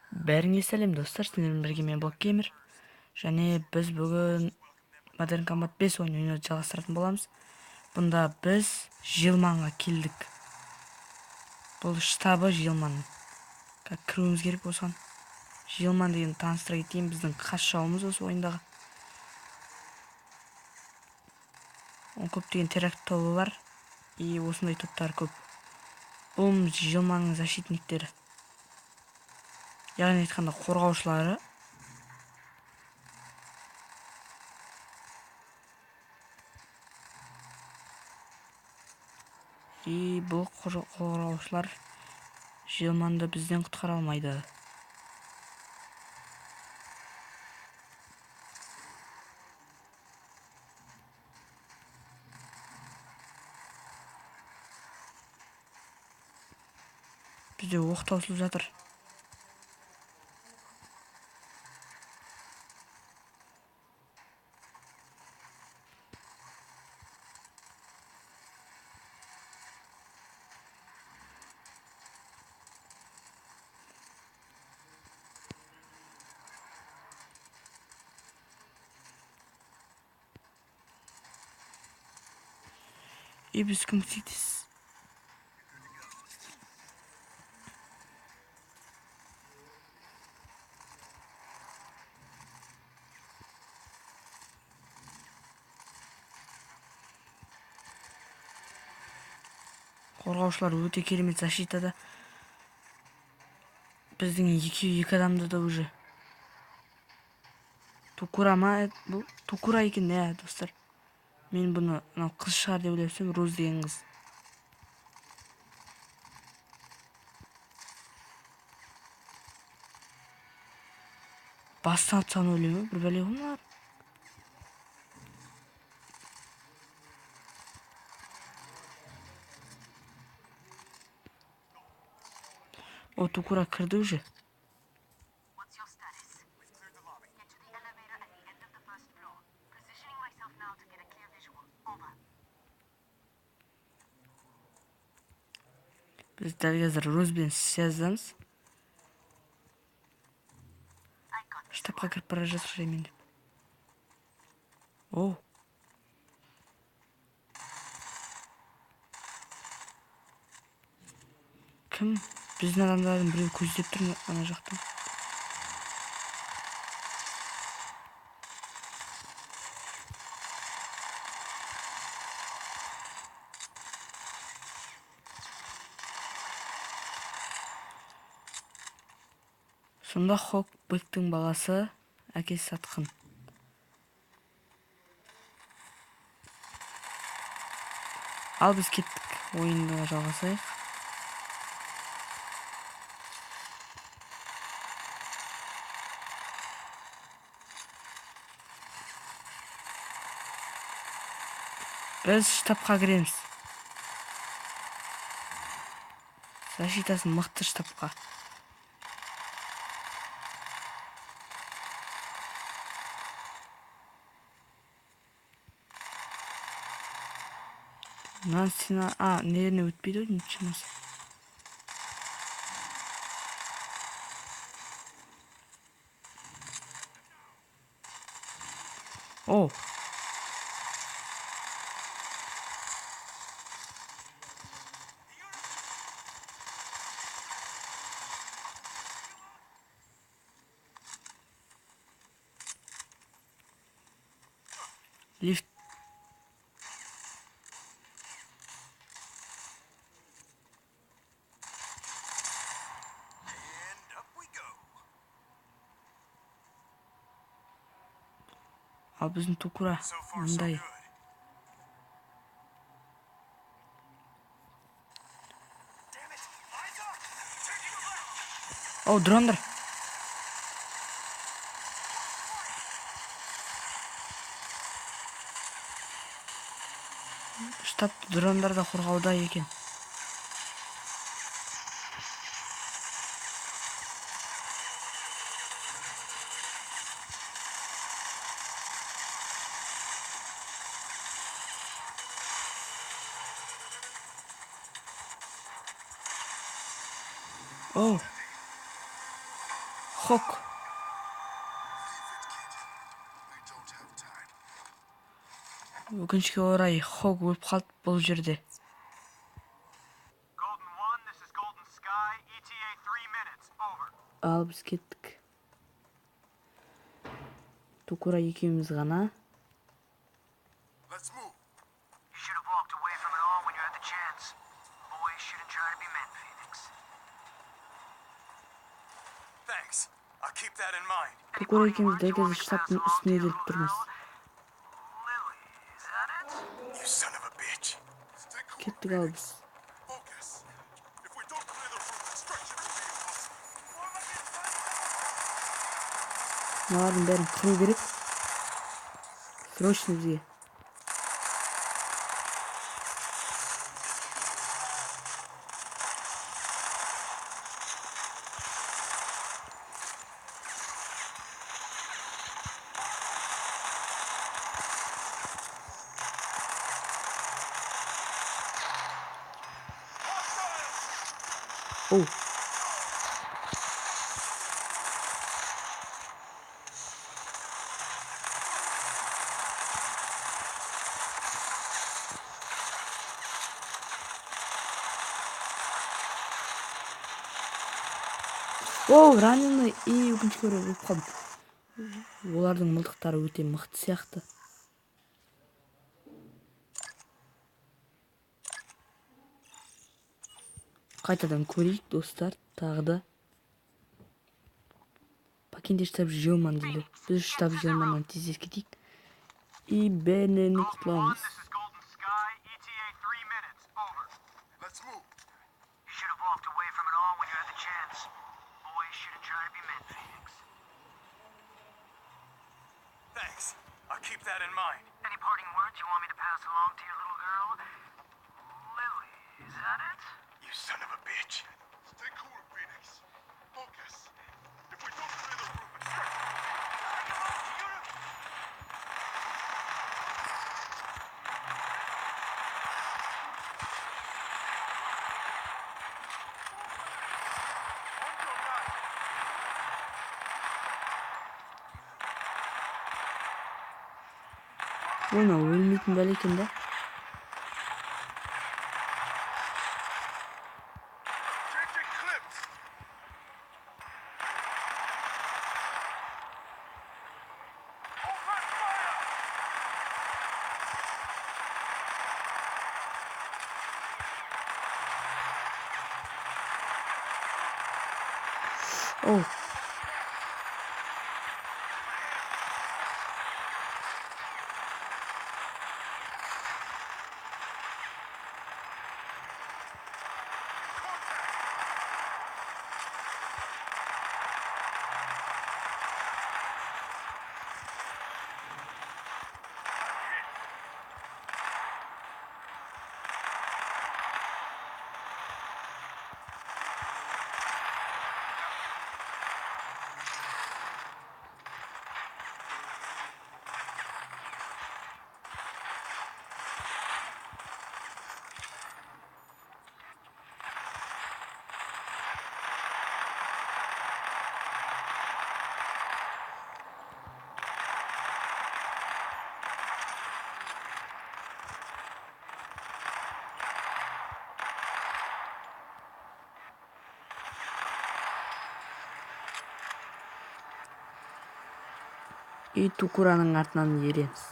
Бәріңе сәлем достар, сіздермен бірге мен Блокгеймер. Және біз бүгін Modern Combat 5 ойынын жалғастыратын боламыз. Бұнда біз Жылманға келдік. Бұл штабы Жылманның. Кіруіміз керек болған. Жылман деген таныстыра кетейін, біздің қас жауымыз осы ойындағы. Оның көптеген теракт тобы бар. И осындай топтар көп. Бұл Жылманның защитниктері. Яғни айтқанда қорғаушылары. И бұл қорғаушылар Жылманды бізден құтқара алмайды. Бізде оқ таусылып жатыр. И біз көмектесеміз. Қорғаушылар өте керемет защитада. Біздің екі адамды да уже. Тукура ма? Бұл Тукура екен, достар. Мен бұны қыз шығар деп ойлап, Роз деген қыз. Бастан атсаны ойлаймын, бір бәле болмар. О, Тукура кірді уже. Biz дәл қазір Розбен связанымыз. Штабқа кіріп бара жатыр жаймен деп. Оу. Кім? Біздің адамдардың біреу көздеп тұр ана жақтан. Сонда Хокбектің баласы әкесі сатқын. Ал біз кеттік, ойынды жалғасайық. Біз штабқа кіреміз. Защитасын мықты штабқа. Мынан сені... неріне өтпейді ой, нечемесі. О! Лифт. Ал біздің Тукура мындай. О, дрондар. Штаб дрондар да қорғауда екен. О! Hok. Өкінішке орай Hok өліп қалды бұл жерде. Ал біз кеттік. Тукура екеуміз ғана. Тукура екеуміз дәл қазір штабтың үстіне келіп тұрмыз. Кеттік ал біз. Мыналардың бәрін қыру керек. Срочно бізге. Оу. Оу, раненый и өкінішке орай өліп қалдым. Олардың мылтықтары өте мықты сияқты. Қайтадан көрейік, достар, тағы да. Покиньте штаб Желман дейді. Біз штаб Желманнан тез кетейік. И бәрінен құтыламыз. Оны өлмейтін бәле екен да. Оу. И Тукураның артынан ереміз.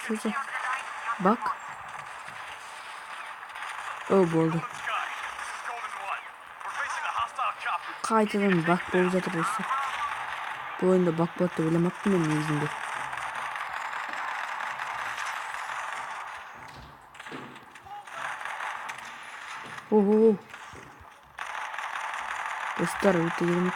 Сөзі. Бак. О, болды. Қайтадан бак болып жатыр осы. Бұл ойында бак болады деп ойламаппын мен негізінде. Оу. Достар, өте керемет.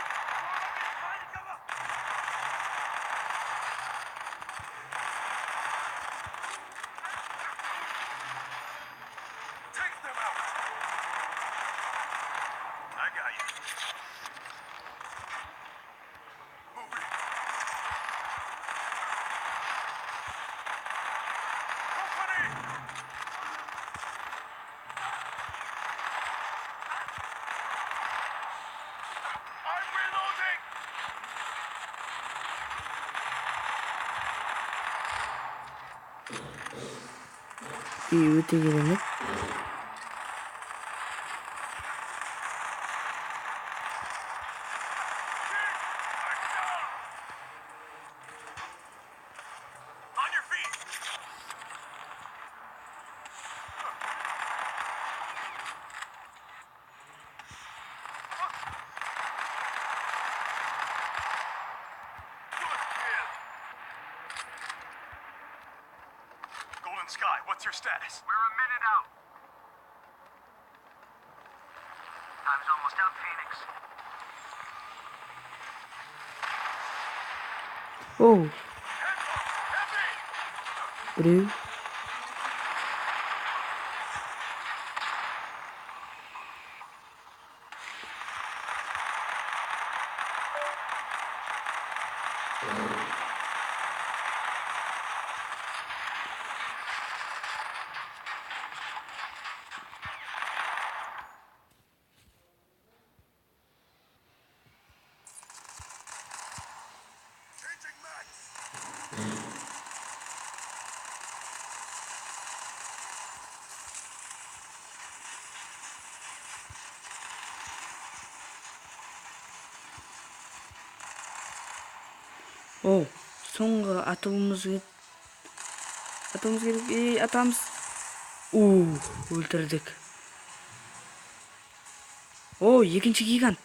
өте керемет. Golden Sky, what's your status? We're a minute out. Time's almost up, Phoenix. Оу. Біреу. Changing max. Оу. Соңғы атуымыз керек. Атамыз. Өлтірдік. Екінші гигант.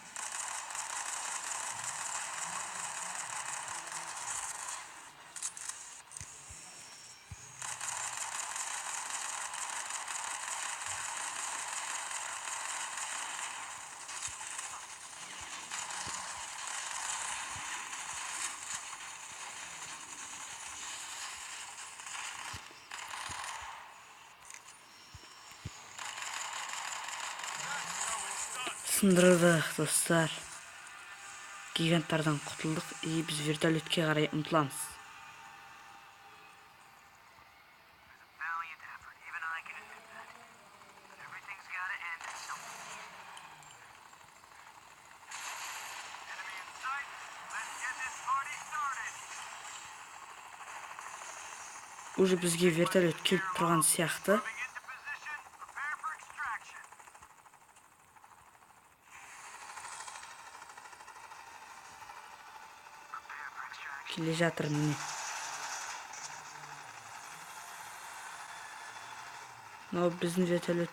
Сындырдық, достар. Гиганттардан құтылдық. Біз вертолетке қарай ұмтыламыз. Valiant effort. Even I can admit that. But everything's gotta end at some point. Enemy in sight. Let's get this party started. Уже бізге вертолет келіп тұрған сияқты. Moving into position. Prepare for extraction. Prepare for extraction. Келе жатыр міне. Мынау біздің вертолет.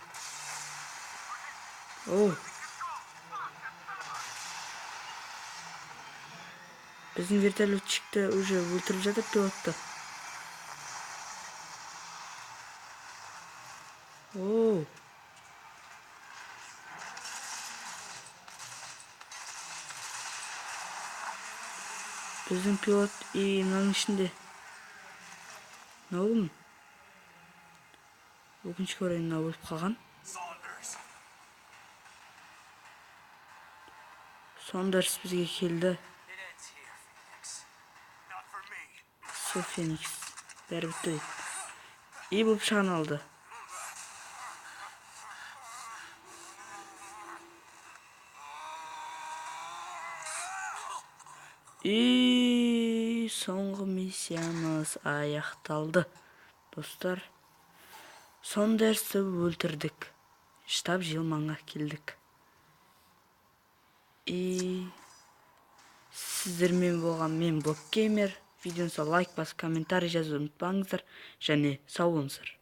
Біздің вертолетчикті уже өлтіріп жатыр пилотты. Біздің пилот мынаның ішінде. Мынау кім? Өкінішке орай мынау өліп қалған. Сондерс бізге келді. It ends here, Phoenix. Not for me. Сол Феникс. Бәрі бітті дейді. Болып шағын алды. Соңғы миссиямыз аяқталды. Достар, Сондерсті өлтірдік. Штаб Жылмаңға келдік. Сіздермен болған мен Блокгеймер. Видеоңызға лайк басып, комментарий жазуды ұмытпаңыздар. Және сау болыңыздар.